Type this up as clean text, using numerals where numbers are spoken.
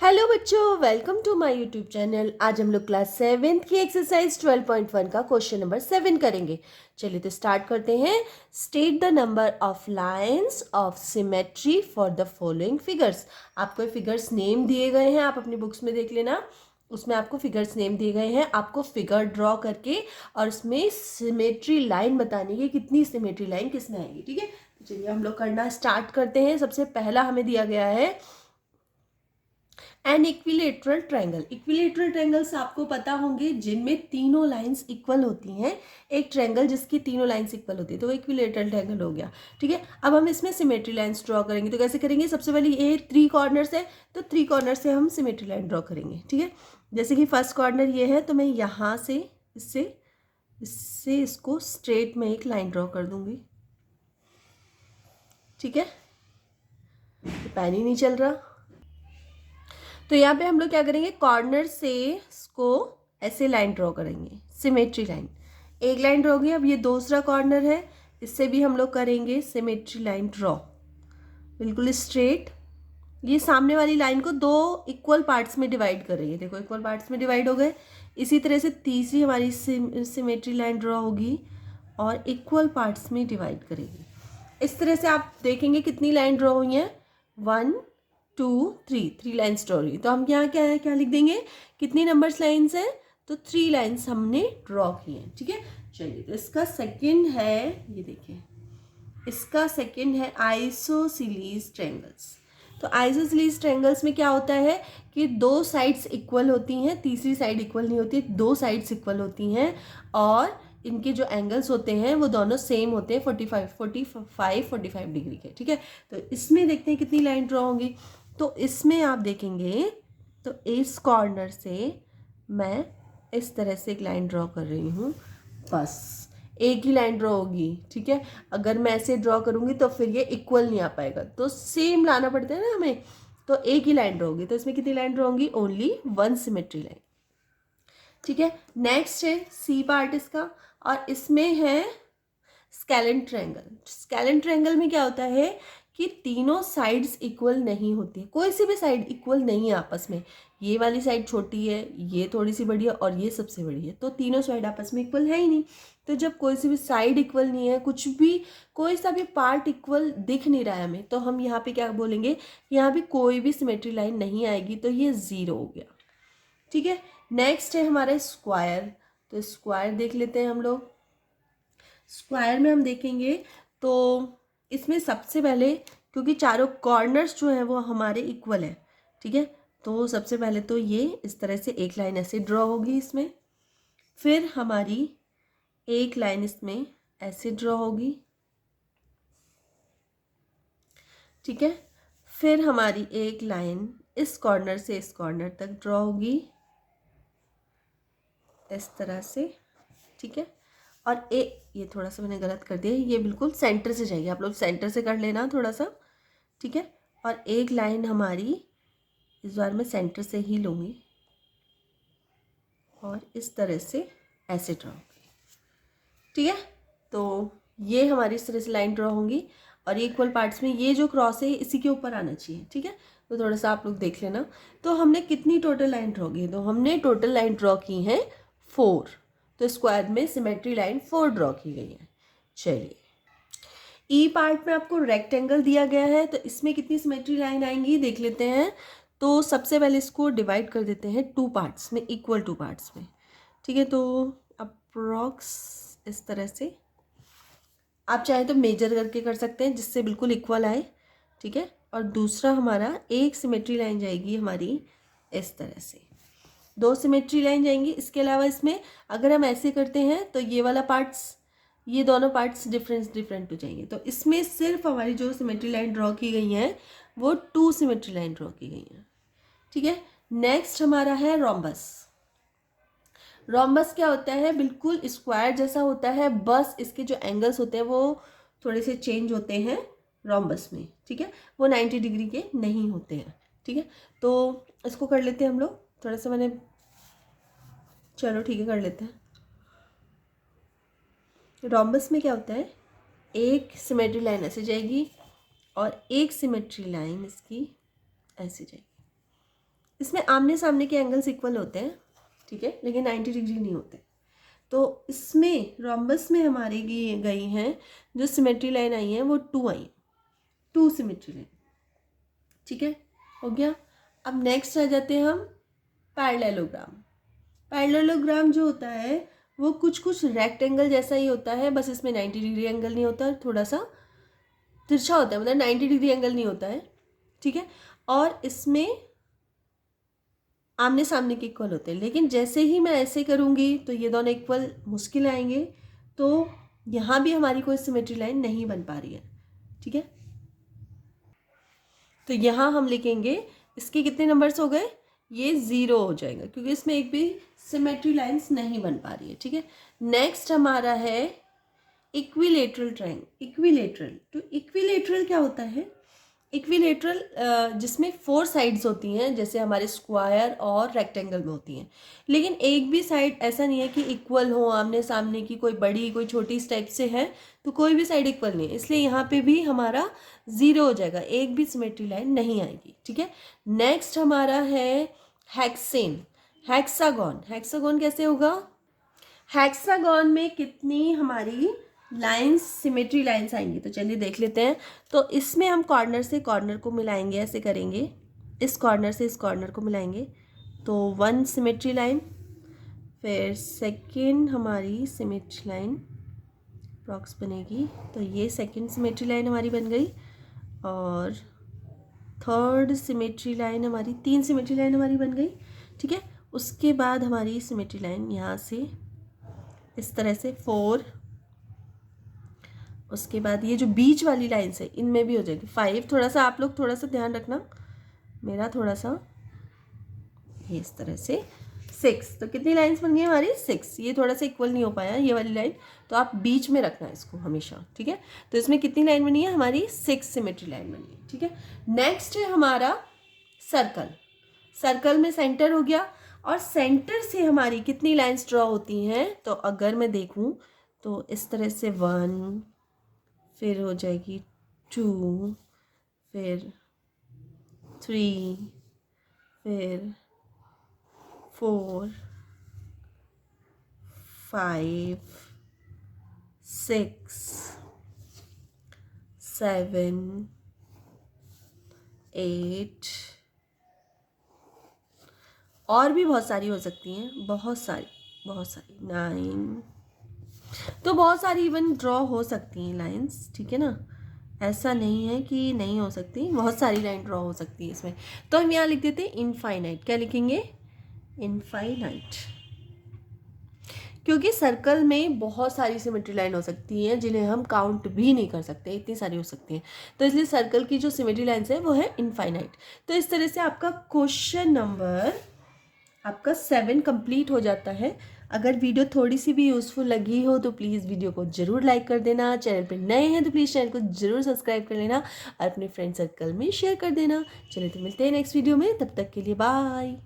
Hello बच्चों, welcome to my YouTube channel. आज हम लोग क्लास 7th की एक्सरसाइज 12.1 का क्वेश्चन नंबर 7 करेंगे। चलिए तो स्टार्ट करते हैं। State the number of lines of symmetry for the following figures. आपको फिगर्स नेम दिए गए हैं, आप अपनी बुक्स में देख लेना, उसमें आपको फिगर्स नेम दिए गए हैं। आपको फिगर ड्रॉ करके और उसमें सिमेट्री लाइन बतानी है, कितनी सिमेट्री लाइन किस में आएगी। ठीक है, तो चलिए हम लोग करना स्टार्ट करते हैं। सबसे पहला हमें दिया गया है an equilateral triangle. Equilateral triangles आपको पता होंगे, जिनमें तीनों लाइंस इक्वल होती हैं। एक ट्रायंगल जिसकी तीनों लाइंस इक्वल होती है तो वो इक्विलेटरल ट्रायंगल हो गया। ठीक है, अब हम इसमें सिमेट्री लाइंस ड्रॉ करेंगे। तो कैसे करेंगे? सबसे पहले ये 3 कॉर्नर्स है, तो 3 कॉर्नर से हम सिमेट्री लाइन ड्रॉ करेंगे। ठीक है, जैसे कि फर्स्ट कॉर्नर ये है, तो मैं यहाँ से इससे इसको स्ट्रेट में एक लाइन ड्रॉ कर दूंगी। ठीक है, तो पेन ही नहीं चल रहा। तो यहाँ पे हम लोग क्या करेंगे, कॉर्नर से इसको ऐसे लाइन ड्रॉ करेंगे, सिमेट्री लाइन। एक लाइन ड्रॉ की। अब ये दूसरा कॉर्नर है, इससे भी हम लोग करेंगे सिमेट्री लाइन ड्रॉ, बिल्कुल स्ट्रेट। ये सामने वाली लाइन को 2 इक्वल पार्ट्स में डिवाइड करेंगे। देखो, इक्वल पार्ट्स में डिवाइड हो गए। इसी तरह से तीसरी हमारी सिमेट्री लाइन ड्रॉ होगी और इक्वल पार्ट्स में डिवाइड करेगी। इस तरह से आप देखेंगे कितनी लाइन ड्रॉ हुई हैं, 1 2 3 लाइन्स ड्रॉ हुई। तो हम यहाँ क्या लिख देंगे, कितनी नंबर्स लाइन्स हैं, तो 3 लाइन्स हमने ड्रॉ की हैं। ठीक है, चलिए तो इसका सेकंड है, ये देखिए, इसका सेकंड है आइसोसेलेस ट्रायंगल्स। तो आइसोसेलेस ट्रायंगल्स में क्या होता है कि 2 साइड्स इक्वल होती हैं, तीसरी साइड इक्वल नहीं होती, 2 साइड्स इक्वल होती हैं और इनके जो एंगल्स होते हैं वो दोनों सेम होते हैं, 45 डिग्री के। ठीक है, तो इसमें देखते हैं कितनी लाइन ड्रॉ होंगी। तो इसमें आप देखेंगे, तो इस कॉर्नर से मैं इस तरह से एक लाइन ड्रॉ कर रही हूँ, बस एक ही लाइन ड्रॉ होगी। ठीक है, अगर मैं ऐसे ड्रॉ करूँगी तो फिर ये इक्वल नहीं आ पाएगा, तो सेम लाना पड़ता है ना हमें। तो एक ही लाइन ड्रॉ होगी। तो इसमें कितनी लाइन ड्रॉ होंगी, ओनली 1 सिमेट्री लाइन। ठीक है, नेक्स्ट है सी पार्ट इसका, और इसमें है स्केलेन ट्रायंगल। स्केलेन ट्रायंगल में क्या होता है कि तीनों साइड्स इक्वल नहीं होती, कोई सी भी साइड इक्वल नहीं है आपस में। ये वाली साइड छोटी है, ये थोड़ी सी बड़ी है और ये सबसे बड़ी है, तो तीनों साइड आपस में इक्वल है ही नहीं। तो जब कोई सी भी साइड इक्वल नहीं है, कुछ भी कोई सा भी पार्ट इक्वल दिख नहीं रहा है हमें, तो हम यहाँ पे क्या बोलेंगे, यहाँ भी कोई भी सिमेट्री लाइन नहीं आएगी, तो ये 0 हो गया। ठीक है, नेक्स्ट है हमारा स्क्वायर। तो स्क्वायर देख लेते हैं हम लोग। स्क्वायर में हम देखेंगे तो इसमें सबसे पहले, क्योंकि चारों कॉर्नर्स जो हैं वो हमारे इक्वल है। ठीक है, तो सबसे पहले तो ये इस तरह से एक लाइन ऐसे ड्रॉ होगी इसमें, फिर हमारी एक लाइन इसमें ऐसे ड्रॉ होगी। ठीक है, फिर हमारी एक लाइन इस कॉर्नर से इस कॉर्नर तक ड्रॉ होगी इस तरह से। ठीक है, और ये थोड़ा सा मैंने गलत कर दिया, ये बिल्कुल सेंटर से जाएगी, आप लोग सेंटर से कर लेना थोड़ा सा। ठीक है, और एक लाइन हमारी इस बार मैं सेंटर से ही लूँगी और इस तरह से ऐसे ड्रॉ होंगी। ठीक है, तो ये हमारी इस तरह से लाइन ड्रॉ होंगी और ये इक्वल पार्ट्स में ये जो क्रॉस है इसी के ऊपर आना चाहिए। ठीक है, तो थोड़ा सा आप लोग देख लेना। तो हमने कितनी टोटल लाइन ड्रॉ की, तो हमने टोटल लाइन ड्रॉ की है 4। तो स्क्वायर में सिमेट्री लाइन 4 ड्रॉ की गई है। चलिए, ई पार्ट में आपको रेक्टेंगल दिया गया है, तो इसमें कितनी सिमेट्री लाइन आएंगी देख लेते हैं। तो सबसे पहले इसको डिवाइड कर देते हैं 2 पार्ट्स में, इक्वल 2 पार्ट्स में। ठीक है, तो अप्रॉक्स इस तरह से आप चाहे तो मेजर करके कर सकते हैं जिससे बिल्कुल इक्वल आए। ठीक है, और दूसरा हमारा एक सिमेट्री लाइन जाएगी हमारी इस तरह से, 2 सिमेट्री लाइन जाएंगी। इसके अलावा इसमें अगर हम ऐसे करते हैं तो ये वाला पार्ट्स, ये दोनों पार्ट्स डिफरेंट हो जाएंगे। तो इसमें सिर्फ हमारी जो सिमेट्री लाइन ड्रॉ की गई हैं वो 2 सिमेट्री लाइन ड्रॉ की गई हैं। ठीक है, नेक्स्ट हमारा है रोम्बस। रोम्बस क्या होता है, बिल्कुल स्क्वायर जैसा होता है, बस इसके जो एंगल्स होते हैं वो थोड़े से चेंज होते हैं रोम्बस में। ठीक है, वो 90 डिग्री के नहीं होते हैं। ठीक है, तो इसको कर लेते हैं हम लोग, थोड़ा सा मैंने, चलो ठीक है कर लेते हैं। रोम्बस में क्या होता है, एक सिमेट्री लाइन ऐसे जाएगी और एक सिमेट्री लाइन इसकी ऐसे जाएगी, इसमें आमने सामने के एंगल्स इक्वल होते हैं, ठीक है, लेकिन 90 डिग्री नहीं होते। तो इसमें रोम्बस में हमारी गई हैं जो सिमेट्री लाइन आई है वो 2 आई, 2 सिमेट्री लाइन, ठीक है, हो गया। अब नेक्स्ट आ जाते हैं हम पैरेललोग्राम। पैरेललोग्राम जो होता है वो कुछ रेक्टेंगल जैसा ही होता है, बस इसमें 90 डिग्री एंगल नहीं होता, थोड़ा सा तिरछा होता है, मतलब 90 डिग्री एंगल नहीं होता है, ठीक है। और इसमें आमने सामने के इक्वल होते हैं, लेकिन जैसे ही मैं ऐसे करूँगी तो ये दोनों इक्वल मुश्किल आएंगे, तो यहाँ भी हमारी कोई सिमेट्री लाइन नहीं बन पा रही है, ठीक है। तो यहाँ हम लिखेंगे, इसके कितने नंबर्स हो गए, ये 0 हो जाएगा क्योंकि इसमें एक भी सिमेट्री लाइंस नहीं बन पा रही है, ठीक है। नेक्स्ट हमारा है इक्विलेटरल ट्रायंगल। इक्विलेटरल, तो इक्विलेटरल क्या होता है, इक्विलेटरल जिसमें 4 साइड्स होती हैं, जैसे हमारे स्क्वायर और रेक्टेंगल में होती हैं, लेकिन एक भी साइड ऐसा नहीं है कि इक्वल हो, आमने सामने की कोई बड़ी कोई छोटी इस टाइप से है, तो कोई भी साइड इक्वल नहीं है, इसलिए यहाँ पे भी हमारा 0 हो जाएगा, एक भी सिमेट्री लाइन नहीं आएगी, ठीक है। नेक्स्ट हमारा है हेक्सेन, हेक्सागॉन। हेक्सागॉन कैसे होगा, हेक्सागॉन में कितनी हमारी लाइंस, सिमेट्री लाइंस आएंगी, तो चलिए देख लेते हैं। तो इसमें हम कॉर्नर से कॉर्नर को मिलाएंगे, ऐसे करेंगे, इस कॉर्नर से इस कॉर्नर को मिलाएंगे, तो 1 सिमेट्री लाइन, फिर सेकंड हमारी सिमेट्री लाइन अप्रॉक्स बनेगी, तो ये सेकंड सिमेट्री लाइन हमारी बन गई, और थर्ड सिमेट्री लाइन हमारी, 3 सिमेट्री लाइन हमारी बन गई, ठीक है। उसके बाद हमारी सिमेट्री लाइन यहाँ से इस तरह से 4, उसके बाद ये जो बीच वाली लाइन्स है इनमें भी हो जाएगी 5, थोड़ा सा आप लोग थोड़ा सा ध्यान रखना, मेरा थोड़ा सा ये इस तरह से 6, तो कितनी लाइंस बन गई हमारी 6, ये थोड़ा सा इक्वल नहीं हो पाया ये वाली लाइन, तो आप बीच में रखना है इसको हमेशा, ठीक है। तो इसमें कितनी लाइन बनी है हमारी 6 सिमेट्री लाइन बनी है, ठीक है। नेक्स्ट है हमारा सर्कल। सर्कल में सेंटर हो गया, और सेंटर से हमारी कितनी लाइंस ड्रॉ होती हैं, तो अगर मैं देखूं तो इस तरह से 1, फिर हो जाएगी 2, फिर 3, फिर 4, 5, 6, 7, 8, और भी बहुत सारी हो सकती हैं, बहुत सारी 9, तो बहुत सारी इवन ड्रॉ हो सकती हैं लाइंस, ठीक है ना, ऐसा नहीं है कि नहीं हो सकती, बहुत सारी लाइन ड्रॉ हो सकती है इसमें। तो हम यहाँ लिख देते हैं इनफाइनाइट, क्या लिखेंगे, इनफाइनाइट, क्योंकि सर्कल में बहुत सारी सिमेट्री लाइन हो सकती हैं जिन्हें हम काउंट भी नहीं कर सकते, इतनी सारी हो सकती हैं, तो इसलिए सर्कल की जो सिमेट्री लाइन्स है वो है इनफाइनाइट। तो इस तरह से आपका क्वेश्चन नंबर आपका 7 कंप्लीट हो जाता है। अगर वीडियो थोड़ी सी भी यूज़फुल लगी हो तो प्लीज़ वीडियो को ज़रूर लाइक कर देना, चैनल पे नए हैं तो प्लीज़ चैनल को ज़रूर सब्सक्राइब कर लेना और अपने फ्रेंड सर्कल में शेयर कर देना। चलिए तो मिलते हैं नेक्स्ट वीडियो में, तब तक के लिए बाय।